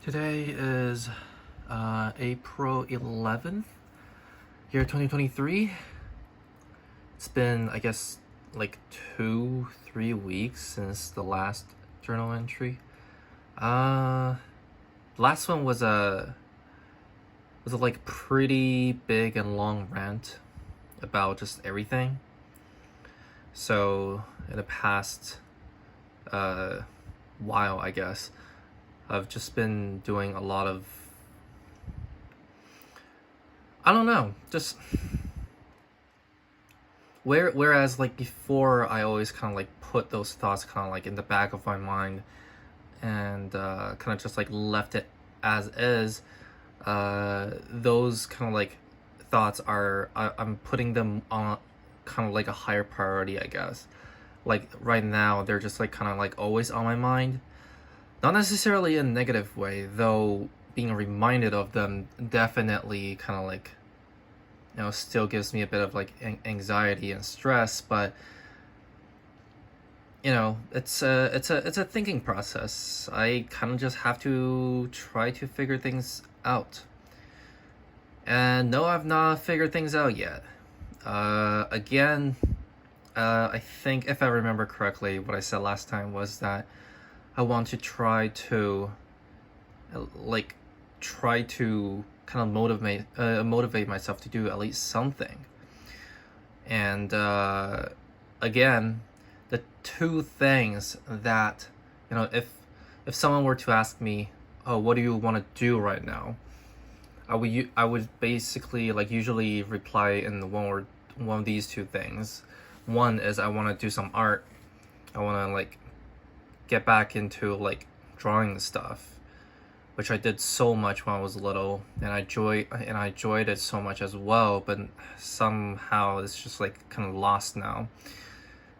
Today is April 11th, year 2023. It's been, I guess, like 2-3 weeks since the last journal entry. Last one was a like pretty big and long rant about just everything. So in the past while, I guess, I've just been doing a lot of, I don't know, just whereas like before I always kind of like put those thoughts kind of like in the back of my mind and kind of just like left it as is. Those kind of like thoughts I'm putting them on kind of like a higher priority, I guess. Like right now they're just like kind of like always on my mind, not necessarily in a negative way, though being reminded of them definitely kind of like, still gives me a bit of like anxiety and stress. But it's a thinking process. I kind of just have to try to figure things out. And no, I've not figured things out yet. Again, I think if I remember correctly, what I said last time was that I want to try to kind of motivate myself to do at least something. And again, the two things that, if someone were to ask me, oh, what do you want to do right now, I would basically like usually reply in one of these two things. One is I want to do some art. I want to like get back into like drawing stuff, which I did so much when I was little, and I enjoyed it so much as well. But somehow it's just like kind of lost now.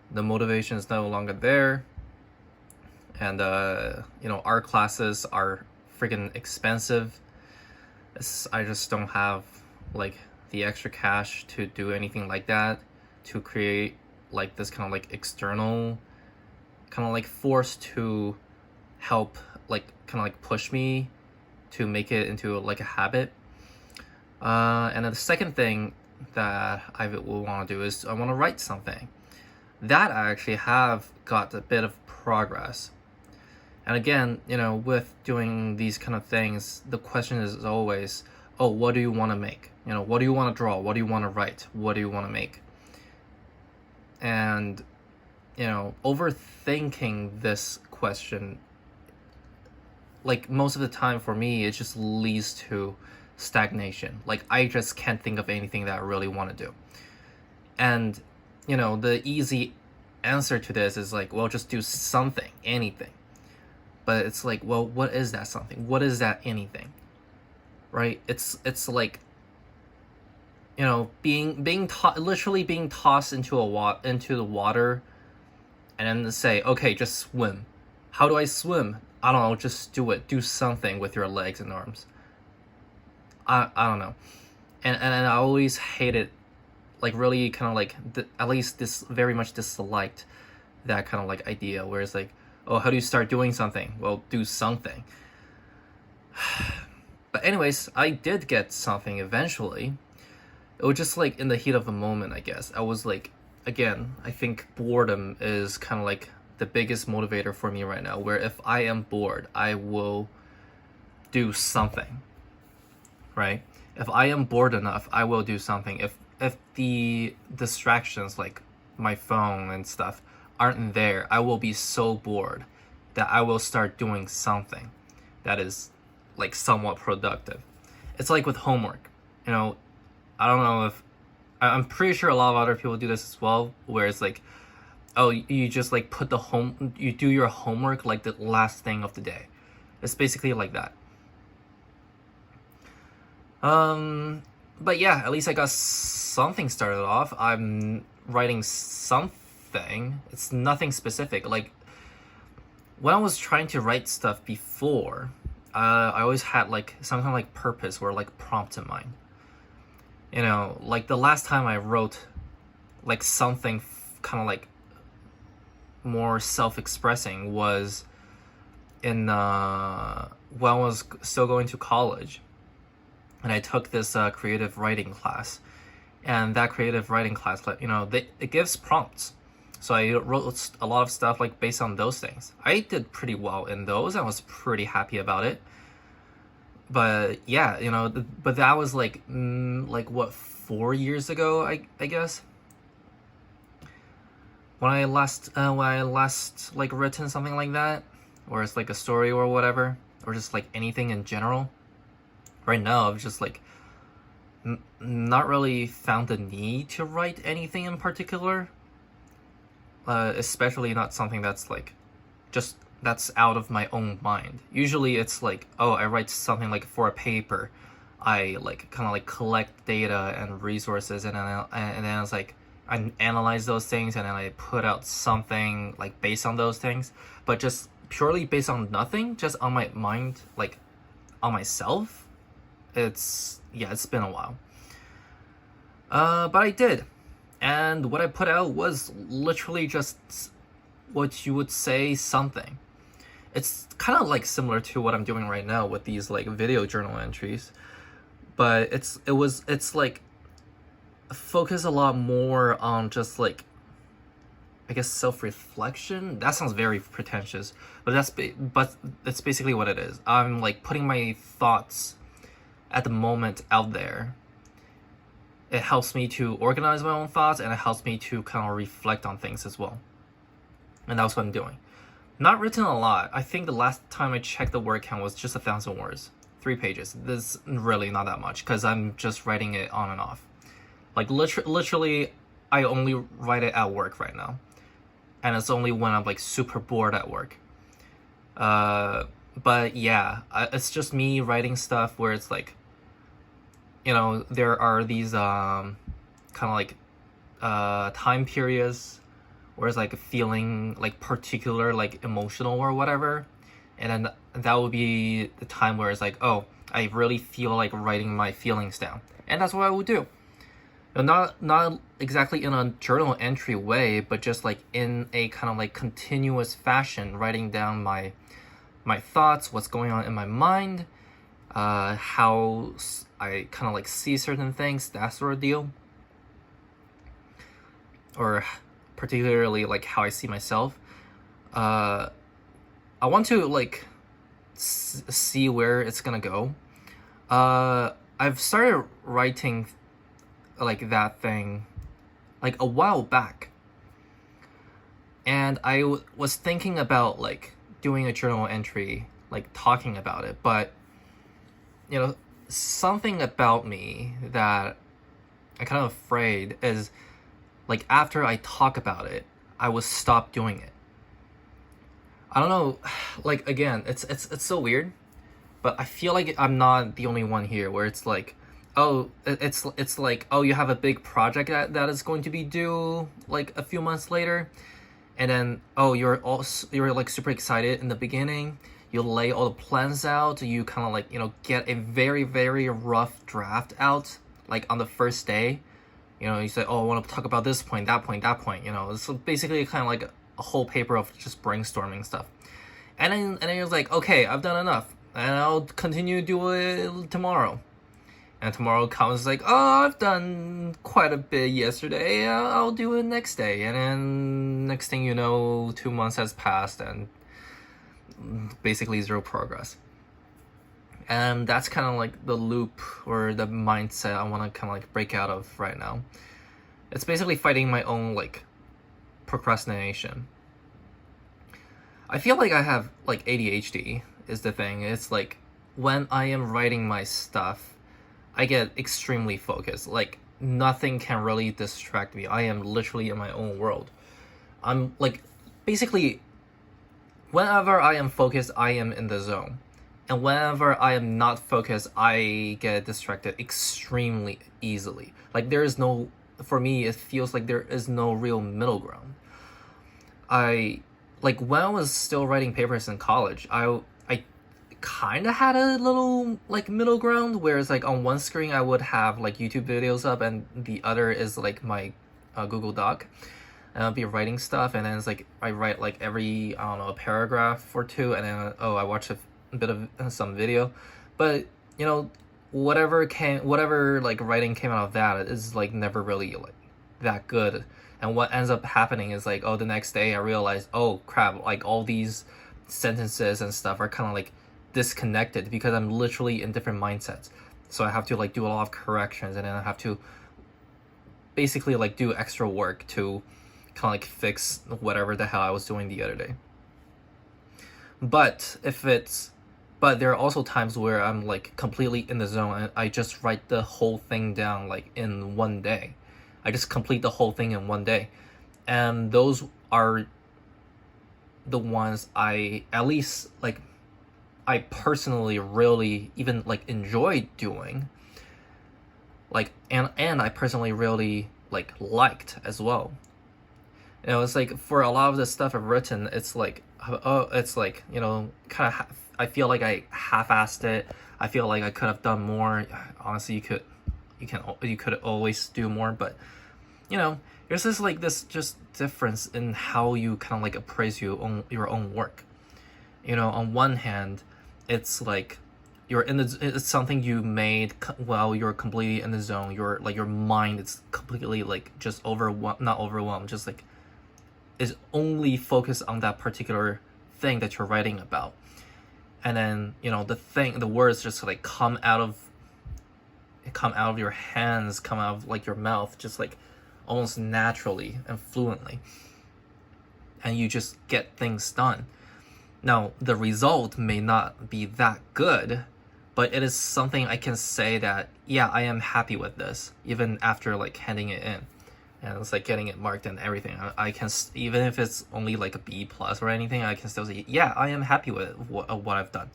The motivation is no longer there, and art classes are freaking expensive. I just don't have like the extra cash to do anything like that, to create like this kind of like external kind of like force to help like kind of like push me to make it into like a habit. And then the second thing that I will want to do is I want to write something. That I actually have got a bit of progress. And again, with doing these kind of things, the question is always, oh, what do you want to make? What do you want to draw? What do you want to write? What do you want to make? And, overthinking this question, like most of the time for me, it just leads to stagnation. Like I just can't think of anything that I really want to do. And, the easy answer to this is like, well, just do something, anything. But it's like, well, what is that something? What is that anything? Right? It's like, literally being tossed into the water, and then to say, okay, just swim. How do I swim? I don't know. Just do it. Do something with your legs and arms. I don't know. And I always hated, like really kind of like at least this very much disliked that kind of like idea where it's like, oh, how do you start doing something? Well, do something. But anyways, I did get something eventually. It was just like in the heat of the moment, I guess. I was like, again, I think boredom is kind of like the biggest motivator for me right now, where if I am bored, I will do something, right? If I am bored enough, I will do something. If the distractions like my phone and stuff aren't there, I will be so bored that I will start doing something that is like somewhat productive. It's like with homework. I don't know if I'm pretty sure a lot of other people do this as well, where it's like, oh, you just like you do your homework like the last thing of the day. It's basically like that. But yeah, at least I got something started off. I'm writing something. It's nothing specific. Like when I was trying to write stuff before, I always had like some kind of like purpose or like prompt in mind. Like the last time I wrote like something kind of like more self-expressing was in when I was still going to college, and I took this creative writing class, and that creative writing class, like, it gives prompts. So I wrote a lot of stuff like based on those things. I did pretty well in those. I was pretty happy about it. But yeah, but that was like what, 4 years ago, I guess. When I last like written something like that, or it's like a story or whatever, or just like anything in general. Right now, I've just like not really found the need to write anything in particular. Especially not something that's like just that's out of my own mind. Usually it's like, oh, I write something like for a paper. I like kind of like collect data and resources, and then it's like I analyze those things, and then I put out something like based on those things. But just purely based on nothing, just on my mind, like on myself, it's been a while. But I did. And what I put out was literally just what you would say something. It's kind of like similar to what I'm doing right now with these like video journal entries, but it's like focus a lot more on just like, I guess, self-reflection. That sounds very pretentious, but that's basically what it is. I'm like putting my thoughts at the moment out there. It helps me to organize my own thoughts, and it helps me to kind of reflect on things as well. And that's what I'm doing. Not written a lot. I think the last time I checked the word count was just 1,000 words. 3 pages. This is really not that much, because I'm just writing it on and off. Like literally, I only write it at work right now. And it's only when I'm like super bored at work. But yeah, it's just me writing stuff where it's like, there are these kind of like time periods where it's like feeling like particular, like emotional or whatever, and then that would be the time where it's like, oh, I really feel like writing my feelings down, and that's what I would do. Not exactly in a journal entry way, but just like in a kind of like continuous fashion, writing down my thoughts, what's going on in my mind, how I kind of like see certain things, that sort of deal. Or particularly like how I see myself. I want to like see where it's gonna go. I've started writing like that thing like a while back. And I was thinking about like doing a journal entry, like talking about it, but something about me that I'm kind of afraid is like after I talk about it, I will stop doing it. I don't know, like again, it's so weird, but I feel like I'm not the only one here where it's like, oh, it's like, oh, you have a big project that is going to be due like a few months later, and then oh, you're like super excited in the beginning. You lay all the plans out. You kind of like, get a very, very rough draft out, like on the first day. You say, oh, I want to talk about this point, that point, that point. It's basically kind of like a whole paper of just brainstorming stuff. And then you're like, okay, I've done enough, and I'll continue to do it tomorrow. And tomorrow comes like, oh, I've done quite a bit yesterday. I'll do it next day. And then next thing you know, 2 months has passed, and basically zero progress. And that's kind of like the loop or the mindset I want to kind of like break out of right now. It's basically fighting my own like procrastination. I feel like I have like ADHD is the thing. It's like when I am writing my stuff, I get extremely focused. Like nothing can really distract me. I am literally in my own world. I'm like basically whenever I am focused, I am in the zone. And whenever I am not focused, I get distracted extremely easily. Like for me, it feels like there is no real middle ground. When I was still writing papers in college, I kind of had a little like middle ground where it's like on one screen I would have like YouTube videos up and the other is like my Google Doc. and I'll be writing stuff, and then it's like I write like every, I don't know, a paragraph or two, and then I watch a bit of some video. But you know, whatever like writing came out of that is like never really like that good. And what ends up happening is like, the next day I realized, oh crap, like all these sentences and stuff are kind of like disconnected because I'm literally in different mindsets. So I have to like do a lot of corrections, and then I have to basically like do extra work to kind of like fix whatever the hell I was doing the other day. But there are also times where I'm like completely in the zone and I just write the whole thing down like in one day. I just complete the whole thing in one day. And those are the ones I personally really even like enjoy doing. Like and I personally really like liked as well. You know, it's like for a lot of the stuff I've written, it's like, kind of I feel like I half-assed it. I feel like I could have done more. Honestly, you could always do more, but you know, there's this just difference in how you kind of like appraise your own work. You know, on one hand, it's like it's something you made while you're completely in the zone. Your mind is completely like just not overwhelmed, just like is only focused on that particular thing that you're writing about. And then, you know, the words just like come out of your hands, come out of like your mouth, just like almost naturally and fluently. And you just get things done. Now, the result may not be that good, but it is something I can say that, yeah, I am happy with this, even after like handing it in. And it's like getting it marked and everything. I can, even if it's only like a B+ or anything, I can still say, yeah, I am happy with what I've done.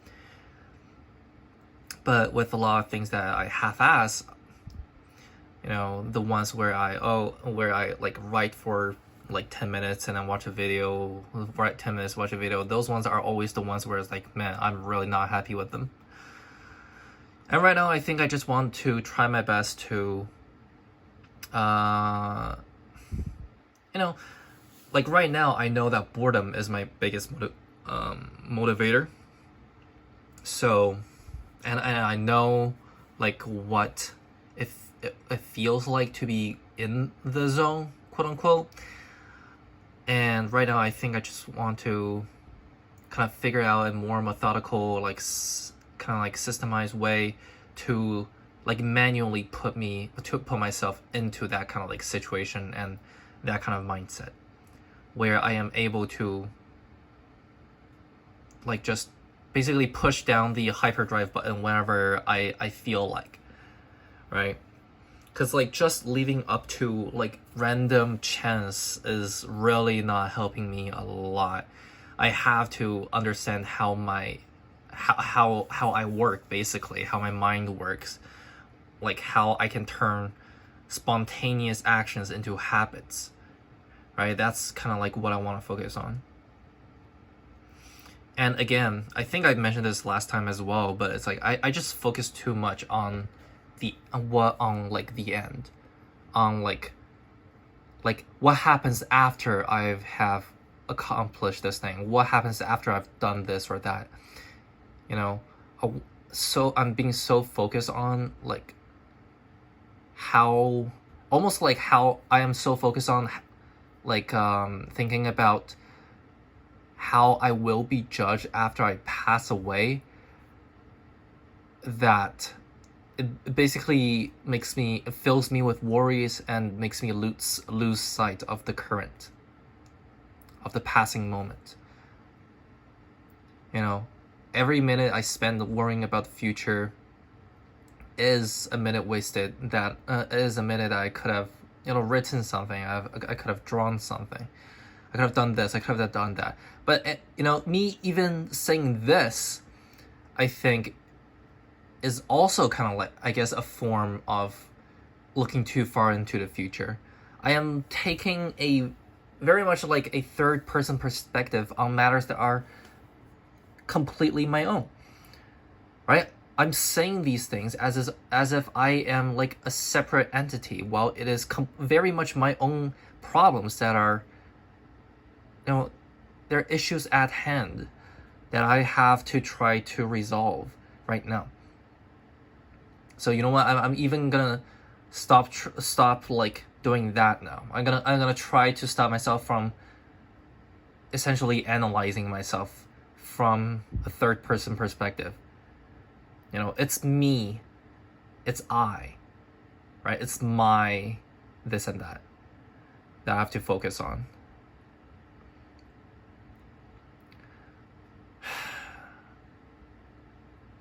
But with a lot of things that I half-ass, you know, the ones where I like write for like 10 minutes and then watch a video, write 10 minutes, watch a video, those ones are always the ones where it's like, man, I'm really not happy with them. And right now, I think I just want to try my best to you know, like right now I know that boredom is my biggest motivator. So and I know like what it feels like to be in the zone, quote unquote. And right now I think I just want to kind of figure out a more methodical, like kind of like systemized way to like manually put myself into that kind of like situation and that kind of mindset where I am able to like just basically push down the hyperdrive button whenever I feel like, right? Because like just leaving up to like random chance is really not helping me a lot. I have to understand how I work, basically how my mind works, like how I can turn spontaneous actions into habits, right? That's kind of like what I want to focus on. And again, I think I mentioned this last time as well, but it's like I just focus too much on the end, on like what happens after I have accomplished this thing, what happens after I've done this or that, you know. So I'm being so focused on like how I am so focused on like thinking about how I will be judged after I pass away, that it basically fills me with worries and makes me lose sight of the current, of the passing moment. You know, every minute I spend worrying about the future is a minute wasted. That is a minute I could have, you know, written something. I could have drawn something. I could have done this. I could have done that. But you know, me even saying this, I think, is also kind of like, I guess, a form of looking too far into the future. I am taking a very much like a third-person perspective on matters that are completely my own, right? I'm saying these things as if I am like a separate entity, while it is very much my own problems that are, you know, there are issues at hand that I have to try to resolve right now. So you know what? I'm even gonna stop like doing that now. I'm gonna try to stop myself from essentially analyzing myself from a third person perspective. You know, it's me, it's I, right? It's my this and that I have to focus on.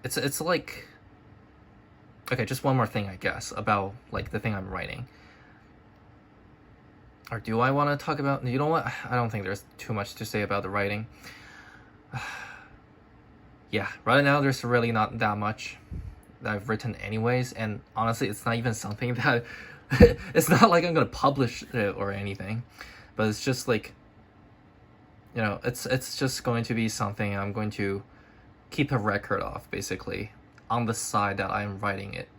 It's like, okay, just one more thing, I guess, about like the thing I'm writing. Or do I want to talk about, you know what? I don't think there's too much to say about the writing. Yeah, right now there's really not that much that I've written anyways, and honestly it's not even something that it's not like I'm gonna publish it or anything, but it's just like, you know, it's just going to be something I'm going to keep a record of, basically, on the side that I'm writing it.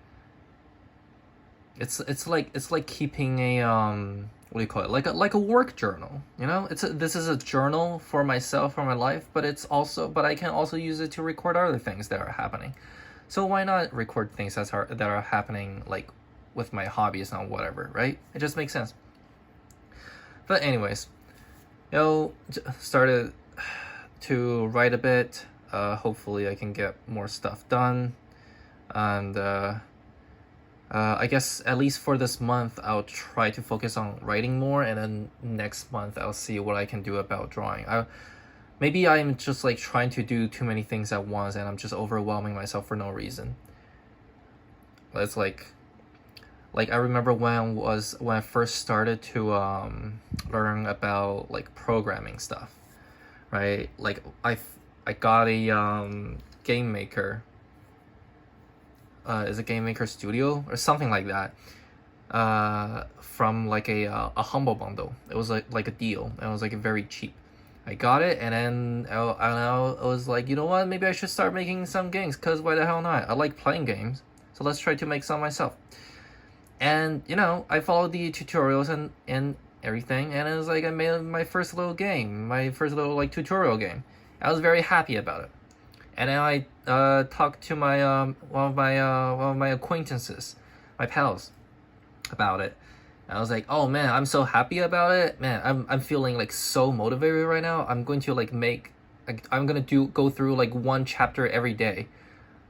It's like keeping a what do you call it, like a work journal, you know? This is a journal for myself, for my life, but I can also use it to record other things that are happening. So why not record things that are happening, like with my hobbies and whatever, right? It just makes sense. But anyways, you know, started to write a bit. Hopefully I can get more stuff done, and I guess at least for this month I'll try to focus on writing more, and then next month I'll see what I can do about drawing. Maybe I'm just like trying to do too many things at once and I'm just overwhelming myself for no reason. It's like I remember when I first started to learn about like programming stuff, right? Like I got a game maker. Is it Game Maker Studio or something like that? From like a humble bundle. It was like a deal. It was like very cheap. I got it, and then I was like, you know what? Maybe I should start making some games. Cause why the hell not? I like playing games, so let's try to make some myself. And you know, I followed the tutorials and everything, and it was like I made my first little game, my first little like tutorial game. I was very happy about it. And then I talked to my one of my acquaintances, my pals, about it. And I was like, oh man, I'm so happy about it. Man, I'm feeling like so motivated right now. I'm going to like I'm gonna go through like one chapter every day,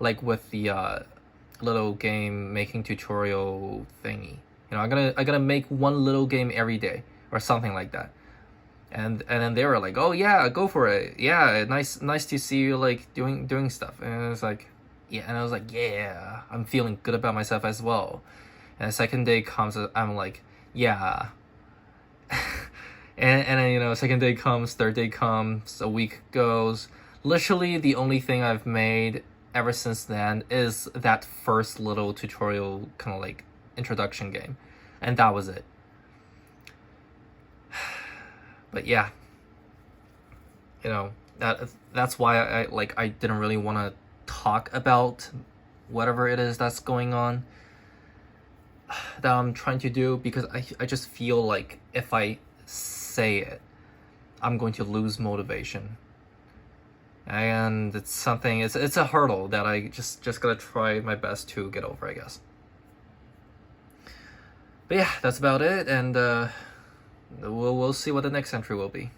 like with the little game making tutorial thingy. You know, I'm gonna make one little game every day or something like that. And then they were like, oh yeah, go for it. Yeah, nice to see you like doing stuff. And I was like, yeah, and I was like, yeah, I'm feeling good about myself as well. And the second day comes, I'm like, yeah. and then, you know, second day comes, third day comes, a week goes. Literally the only thing I've made ever since then is that first little tutorial kind of like introduction game. And that was it. But yeah, you know, that's why I didn't really want to talk about whatever it is that's going on that I'm trying to do, because I just feel like if I say it, I'm going to lose motivation. And it's something, it's a hurdle that I just gotta try my best to get over, I guess. But yeah, that's about it, and we'll see what the next entry will be.